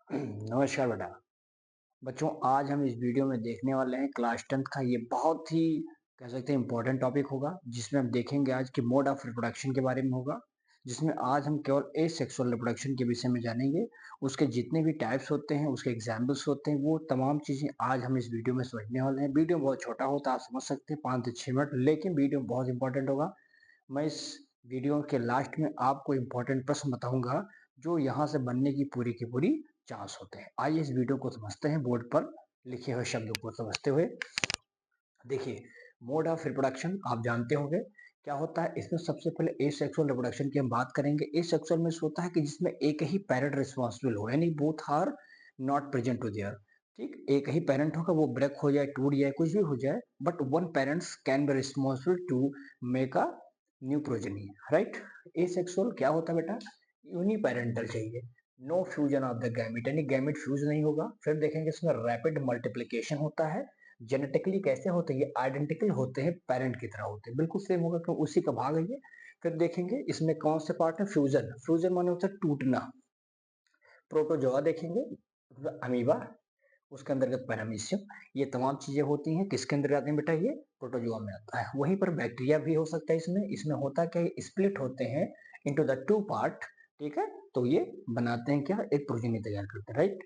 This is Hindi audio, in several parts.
नमस्कार बेटा। बच्चों, आज हम इस वीडियो में देखने वाले हैं क्लास 10th का ये बहुत ही कह सकते हैं इम्पोर्टेंट टॉपिक होगा, जिसमें हम देखेंगे आज कि मोड ऑफ रिप्रोडक्शन के बारे में होगा, जिसमें आज हम केवल एसेक्सुअल रिप्रोडक्शन के विषय में जानेंगे। उसके जितने भी टाइप्स होते हैं, उसके एग्जाम्पल्स होते हैं, वो तमाम चीज़ें आज हम इस वीडियो में समझने वाले हैं। वीडियो बहुत छोटा होता है, आप समझ सकते हैं, 5 से 6 मिनट, लेकिन वीडियो बहुत इंपॉर्टेंट होगा। मैं इस वीडियो के लास्ट में आपको इम्पोर्टेंट प्रश्न बताऊंगा, जो यहाँ से बनने की पूरी चांस होते हैं। आइए इस वीडियो को समझते हैं, बोर्ड पर लिखे हुए शब्दों को समझते हुए। देखिए, मोड ऑफ रिप्रोडक्शन आप जानते होंगे क्या होता है। इसमें सबसे पहले एसेक्सुअल रिप्रोडक्शन की हम बात करेंगे। एसेक्सुअल में होता है कि जिसमें एक ही पेरेंट रिस्पॉन्सिबल हो, यानी both are not present to there. ठीक, एक ही पेरेंट होगा, वो ब्रेक हो जाए, टूट जाए, कुछ भी हो जाए, but one parents can be responsible to make a new progeny, right. Asexual क्या होता है बेटा, यूनिपेरेंटल चाहिए, no fusion of the gamete, यानी गैमेट फ्यूज नहीं होगा। फिर देखेंगे इसमें रैपिड मल्टीप्लिकेशन होता है। जेनेटिकली कैसे होते हैं, ये आइडेंटिकल होते हैं, पेरेंट की तरह होते हैं, बिल्कुल सेम होगा क्यों, उसी का भाग है ये। फिर देखेंगे इसमें कौन से पार्ट है, फ्यूजन। फ्यूजन माने होता है टूटना। प्रोटोजोआ देखेंगे, अमीबा, उसके अंतर्गत पैरामीशियम। ये तमाम चीजें होती हैं, किसके अंदर आते हैं बेटा, ये प्रोटोजोआ में आता है। वहीं पर बैक्टीरिया भी हो सकता है। इसमें होता क्या है, स्प्लिट होते हैं इनटू द टू पार्ट। ठीक है, तो ये बनाते हैं क्या, एक प्रोटीन तैयार करते हैं, राइट।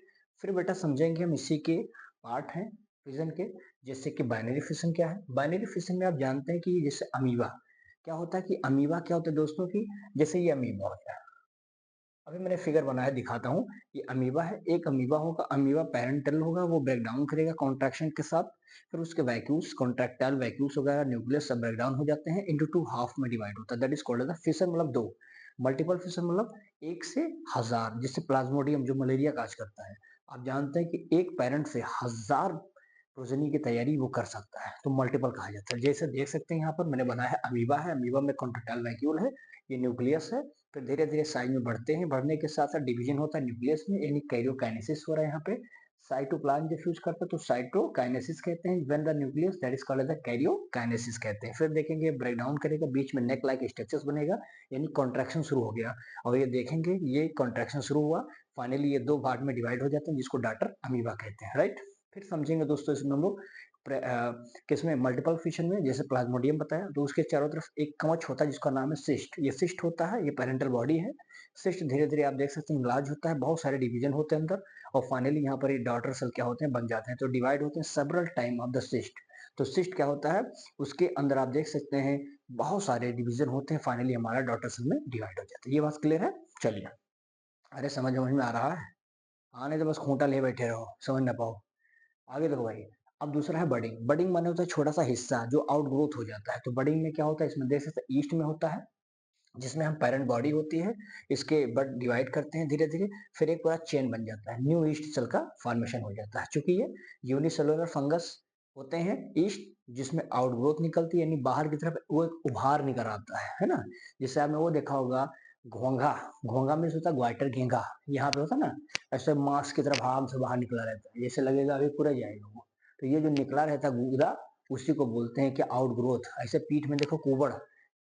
फिर बेटा समझेंगे हम इसी के पार्ट हैं फिजन के, जैसे कि बाइनरी फिशन क्या है। बाइनरी फिशन में आप जानते हैं कि जैसे अमीबा क्या होता है, कि अमीबा क्या होता है दोस्तों की, जैसे ये अमीबा होता है। अभी मैंने फिगर बनाया, दिखाता हूँ। ये अमीबा है, एक अमीबा होगा, अमीबा पैरेंटल होगा, वो ब्रेक डाउन करेगा कॉन्ट्रैक्शन के साथ। फिर उसके वैक्यूल्स, कॉन्ट्रैक्टाइल वैक्यूल्स वगैरह, न्यूक्लियस सब ब्रेक डाउन हो जाते हैं, इनटू टू हाफ में डिवाइड होता है, that is called as fission, मतलब दो। मल्टीपल फिशन मतलब एक से हजार, जिससे प्लाज्मोडियम जो मलेरिया काज करता है। आप जानते हैं कि एक पेरेंट से हजार प्रोजनी की तैयारी वो कर सकता है, तो मल्टीपल कहा जाता है। जैसे देख सकते हैं यहाँ पर मैंने बनाया है, अमीबा है, अमीबा में कॉन्ट्रैक्टाइल वैक्यूल है, ये न्यूक्लियस है। फिर धीरे धीरे साइज में बढ़ते हैं, बढ़ने के साथ साथ डिवीजन होता है न्यूक्लियस में, यानी कैरियोकाइनेसिस हो रहा है यहाँ पे। साइटोप्लाज्म जब फ्यूज करता है तो साइटोकाइनेसिस कहते हैं, when the nucleus, that is called as the karyokinesis कहते हैं। फिर देखेंगे ब्रेक डाउन करेगा, बीच में नेक लाइक स्ट्रक्चर्स बनेगा, यानी कॉन्ट्रैक्शन शुरू हो गया। और ये देखेंगे, ये कॉन्ट्रैक्शन शुरू हुआ, फाइनली ये दो पार्ट में डिवाइड हो जाते हैं, जिसको डाटर अमीबा कहते हैं, राइट। फिर समझेंगे दोस्तों इसमें हम लोग किसमें, मल्टीपल फिशन में, जैसे प्लाज्मोडियम बताया, तो उसके चारों तरफ एक कवच होता है जिसका नाम है सिस्ट। ये सिस्ट होता है, ये पेरेंटल बॉडी है। सिस्ट धीरे धीरे आप देख सकते हैं इलाज होता है, बहुत सारे डिवीजन होते हैं अंदर, और फाइनली यहाँ पर ये डॉटर सेल क्या होते हैं, बन जाते हैं, तो डिवाइड होते हैं several time of the cyst. तो सिस्ट क्या होता है, उसके अंदर आप देख सकते हैं बहुत सारे डिवीजन होते हैं, फाइनली हमारा डॉटर सेल में डिवाइड हो जाता है। ये बात क्लियर है, चलिए। अरे समझ में आ रहा है, आने तो बस खूंटा ले बैठे रहो, समझ ना पाओ। आगे देखो भाई। अब दूसरा है बडिंग। बडिंग माने होता है छोटा सा हिस्सा जो आउट ग्रोथ हो जाता है। तो बडिंग में क्या होता है, इसमें देख सकते हैं ईस्ट में होता है, जिसमें हम पेरेंट बॉडी होती है, इसके बड डिवाइड करते हैं धीरे धीरे, फिर एक पूरा चेन बन जाता है, न्यू ईस्ट सेल का फॉर्मेशन हो जाता है। चूंकि ये यूनिसेलुलर फंगस होते हैं, ईस्ट जिसमें आउट ग्रोथ निकलती है, यानी बाहर की तरफ वो एक उभार निकल आता है ना। जैसे आपने वो देखा होगा, घोंघा। घोंघा में होता है ग्वाइटर घेंघा, यहाँ पे होता है ना, ऐसे मांस की तरफ आराम से बाहर निकला रहता है, जैसे लगेगा अभी पूरा जाएगा वो। तो ये जो निकला रहता है गूदा, उसी को बोलते हैं कि आउट ग्रोथ। ऐसे पीठ में देखो कुबड़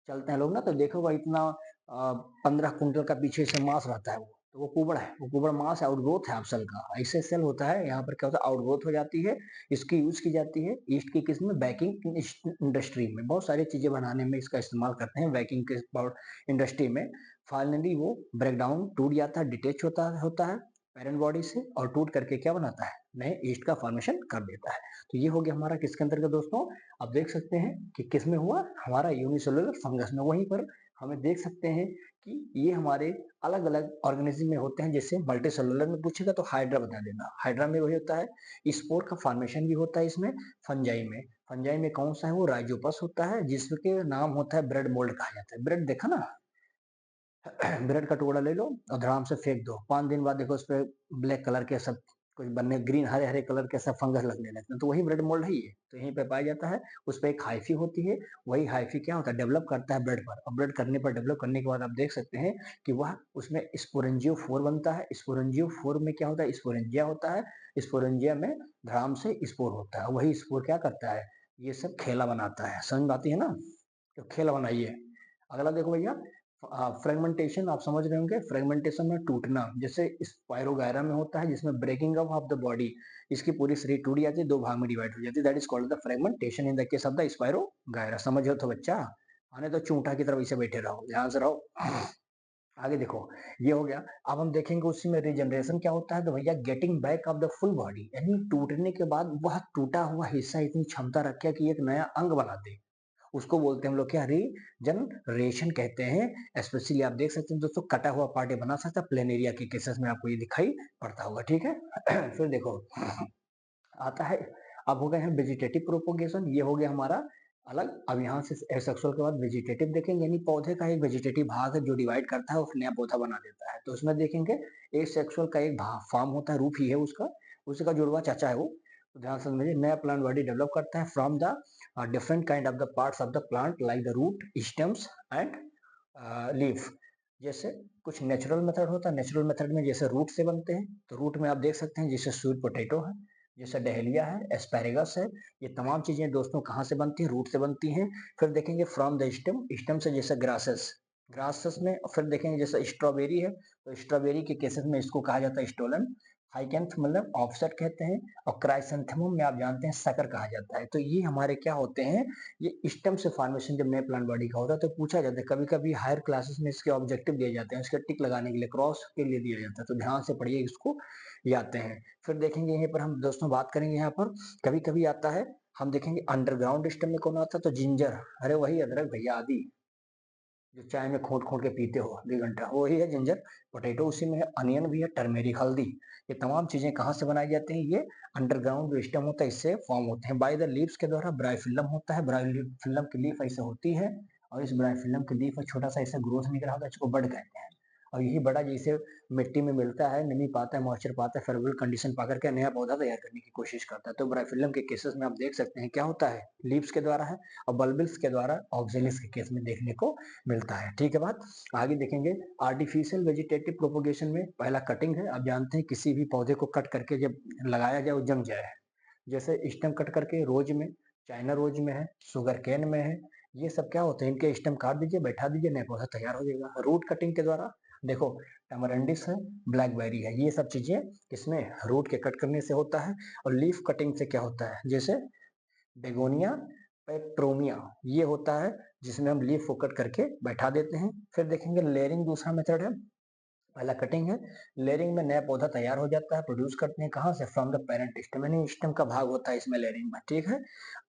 चलते हैं लोग ना, तो देखो भाई इतना 15 कुंटल का पीछे से मांस रहता है वो, तो वो कुबड़ है, वो कुबड़ मांस आउटग्रोथ है आप सेल का। ऐसे सेल होता है, यहाँ पर क्या होता है, आउटग्रोथ हो जाती है। इसकी यूज की जाती है ईस्ट की किस्म, बेकिंग इंडस्ट्री में, बहुत सारी चीजें बनाने में इसका इस्तेमाल करते हैं, बेकिंग के इंडस्ट्री में। फाइनली वो ब्रेकडाउन टूट जाता है, डिटेच होता है पेरेंट बॉडी से, और टूट करके क्या बनाता है, नए ईस्ट का फॉर्मेशन कर देता है। तो ये हो गया हमारा किसके अंतर्गत दोस्तों, आप देख सकते हैं कि किसमें हुआ, हमारा यूनिसेलुलर फंगस में। वहीं पर हमें देख सकते हैं कि ये हमारे अलग अलग ऑर्गेनिज्म में होते हैं। जैसे मल्टी सेलुलर में पूछेगा तो हाइड्रा बता देना, हाइड्रा में वही होता है, स्पोर का फॉर्मेशन भी होता है इसमें। फंजाई में, फंजाई में कौन सा है, वो राइजोपस होता है, जिसके नाम होता है ब्रेड मोल्ड कहा जाता है। ब्रेड देखा ना, ब्रेड का टुकड़ा ले लो और आराम से फेंक दो, 5 दिन बाद देखो उस पर ब्लैक कलर के सब कुछ बनने, ग्रीन हरे हरे कलर के सब फंगस लगने लगते हैं, तो वही ब्रेड मोल्ड है ये, तो यहीं पे पाया जाता है। उस पर एक हाइफी होती है, वही हाइफी क्या होता है, डेवलप करता है ब्रेड पर, और ब्रेड करने पर, डेवलप करने के बाद आप देख सकते हैं कि वह उसमें स्पोरेंजियो फोर बनता है। स्पोरेंजियो फोर में क्या होता है, स्पोरेंजिया होता है, स्पोरेंजिया में धड़ाम से स्पोर होता है, वही स्पोर क्या करता है, ये सब खेला बनाता है। समझ में आती है ना, तो खेला बनाइए। अगला देखो भैया, फ्रेगमेंटेशन आप समझ रहे होंगे, फ्रेगमेंटेशन में टूटना, जैसे स्पाइरोगायरा में होता है जिसमें breaking up of the body, इसकी पूरी शरीर टूट जाती है, दो भाग में डिवाइड हो जाती है, that is called the fragmentation in the case of the spirogyra. समझ हो तो बच्चा, आने तो चूंटा की तरफ इसे बैठे रहो, ध्यान से रहो। आगे देखो, ये हो गया। अब हम देखेंगे उसी में रीजनरेशन क्या होता है, तो भैया getting back of the full body, यानी टूटने के बाद वह टूटा हुआ हिस्सा इतनी क्षमता रखे कि एक नया अंग बना दे, उसको बोलते हैं हम लोग क्या, रीजनरेशन कहते हैं। स्पेशली आप देख सकते हैं दोस्तों, कटा हुआ पार्ट ये बना सकता है, प्लेन एरिया के केसेस में आपको ये दिखाई पड़ता होगा, ठीक है। फिर देखो आता है, अब हो गए हैं वेजिटेटिव प्रोपोगेशन, ये हो गया हमारा अलग। अब यहाँ से एसेक्सुअल के बाद वेजिटेटिव देखेंगे, यानी पौधे का एक वेजिटेटिव भाग है जो डिवाइड करता है और नया पौधा बना देता है, तो उसमें देखेंगे एसेक्सुअल का एक भाग फॉर्म होता है, रूप ही है उसका, उसका जुड़वा चाचा है वो। तो ध्यान से समझिए, नया प्लांट बॉडी डेवलप करता है from the different kind of the parts of the plant like the root, stems and leaf। जैसे कुछ नेचुरल मेथड होता है, नेचुरल मेथड में जैसे रूट से बनते हैं, तो रूट में आप देख सकते हैं जैसे स्वीट पोटैटो है, जैसे डहेलिया है, एस्पैरेगस है, ये तमाम चीजें दोस्तों कहाँ से बनती हैं, रूट से बनती हैं। फिर देखेंगे फ्रॉम द स्टेम, स्टेम से जैसे ग्रासेस, ग्रासेस में फिर देखेंगे जैसे स्ट्रॉबेरी है, तो स्ट्रॉबेरी के केसेस में इसको कहा जाता है स्टोलन, हाइकेंथ मतलब ऑफसेट कहते हैं, और क्राइसेंथेमम में आप जानते हैं सकर कहा जाता है। तो ये हमारे क्या होते हैं, ये स्टेम से फॉर्मेशन जब नए प्लांट बॉडी का होता है तो पूछा जाता है, कभी कभी हायर क्लासेस में इसके ऑब्जेक्टिव दिए जाते हैं, इसके टिक लगाने के लिए, क्रॉस के लिए दिया जाता है, तो ध्यान से पढ़िए इसको, ये आते हैं। फिर देखेंगे यहीं पर हम दोस्तों बात करेंगे, यहाँ पर कभी कभी आता है, हम देखेंगे अंडरग्राउंड स्टेम में कौन आता है, तो जिंजर, अरे वही अदरक भैया, आदि जो चाय में खोट खोट के पीते हो 2 घंटा, वही है जिंजर। पोटैटो उसी में है, अनियन भी है, टर्मेरिक हल्दी, ये तमाम चीजें कहाँ से बनाई जाती हैं, ये अंडरग्राउंड जो स्टेम होता है इससे फॉर्म होते हैं। बाय द लीव्स के द्वारा ब्राइफिल्लम होता है, ब्राइफिल्लम की लीफ ऐसे होती है, और इस ब्राइफिल्लम की लीफ छोटा सा ऐसे ग्रोथ निकला होता है, इसको बड कहते हैं। और यही बड़ा जैसे मिट्टी में मिलता है, नमी पाता है, मॉइस्चर पाता है, फेवरेबल कंडीशन पा करके नया पौधा तैयार करने की कोशिश करता है। तो ब्राइफिल्लम के केसेस में आप देख सकते हैं क्या होता है, लीव्स के द्वारा है, और बल्बिल्स के द्वारा ऑक्जेलिस के केस में देखने को मिलता है, ठीक है बात। आगे देखेंगे आर्टिफिशियल वेजिटेटिव प्रोपोगेशन में पहला कटिंग है। आप जानते हैं किसी भी पौधे को कट करके जब लगाया जाए वो जम जाए, जैसे स्टेम कट करके रोज में, चाइना रोज में है, शुगर केन में है, ये सब क्या होते हैं, इनके स्टेम काट दीजिए, बैठा दीजिए, नया पौधा तैयार हो जाएगा। रूट कटिंग के द्वारा देखो, टमारंडिस है, ब्लैकबेरी है, ये सब चीजें इसमें रूट के कट करने से होता है। और लीफ कटिंग से क्या होता है, जैसे बेगोनिया, पेट्रोमिया, ये होता है जिसमें हम लीफ को कट करके बैठा देते हैं। फिर देखेंगे लेयरिंग, दूसरा मेथड है, पहला कटिंग है, लेयरिंग में नया पौधा तैयार हो जाता है, प्रोड्यूस करते हैं कहाँ से, फ्रॉम द पेरेंट स्टेम, यानी स्टेम का भाग होता है इसमें लेयरिंग में, ठीक है।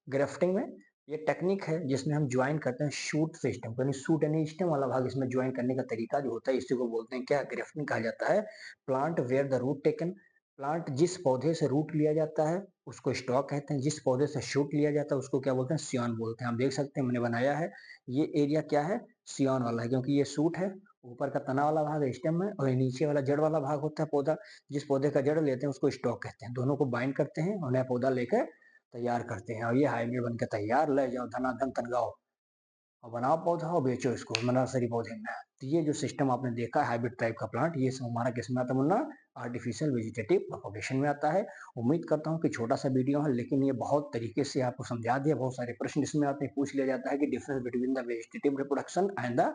ग्राफ्टिंग में ये टेक्निक है जिसमें हम ज्वाइन करते हैं शूट से स्टेम, यानी शूट यानी स्टेम वाला भाग, इसमें ज्वाइन करने का तरीका जो होता है इसी को बोलते हैं क्या, ग्राफ्टिंग कहा जाता है। Plant where the root taken, plant जिस पौधे से रूट लिया जाता है उसको स्टॉक कहते हैं, जिस पौधे से शूट लिया जाता है उसको क्या बोलते हैं, सियॉन बोलते हैं। आप देख सकते हैं मैंने बनाया है, ये एरिया क्या है, सियॉन वाला है, क्योंकि ये शूट है, ऊपर का तना वाला भाग स्टेम है, और नीचे वाला जड़ वाला भाग होता है पौधा, जिस पौधे का जड़ लेते हैं उसको स्टॉक कहते हैं। दोनों को बाइंड करते हैं और नया पौधा लेकर तैयार करते हैं, और ये हाइब्रिड बनकर तैयार, ले जाओ धनाधन तनगाओ, और बनाओ पौधा और बेचो इसको नर्सरी पौधे में। तो ये जो सिस्टम आपने देखा है हाइब्रिड टाइप का प्लांट, ये सब हमारा किसमें आता है मुन्ना, आर्टिफिशियल वेजिटेटिव प्रोपगेशन में आता है। उम्मीद करता हूँ कि छोटा सा वीडियो है लेकिन ये बहुत तरीके से आपको समझा दिया, बहुत सारे प्रश्न इसमें आते हैं, पूछ लिया जाता है कि difference between the vegetative reproduction and the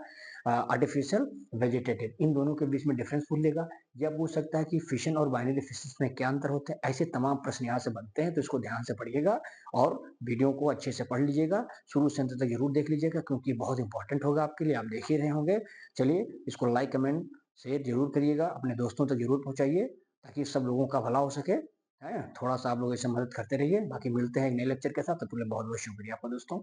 artificial vegetative, इन दोनों के बीच में डिफरेंस पूछ लेगा। यह पूछ सकता है कि फिशन और बाइनरी फिशेस में क्या अंतर होते हैं, ऐसे तमाम प्रश्न यहाँ से बनते हैं, तो इसको ध्यान से पढ़िएगा और वीडियो को अच्छे से पढ़ लीजिएगा, शुरू से अंत तक जरूर देख लीजिएगा क्योंकि बहुत इंपॉर्टेंट होगा आपके लिए, आप देख ही रहे होंगे। चलिए इसको लाइक कमेंट शेयर जरूर करिएगा, अपने दोस्तों तक जरूर पहुंचाइए ताकि सब लोगों का भला हो सके, है थोड़ा सा आप लोग ऐसे मदद करते रहिए। बाकी मिलते हैं एक नए लेक्चर के साथ, तब तक के लिए बहुत बहुत शुक्रिया आपका दोस्तों।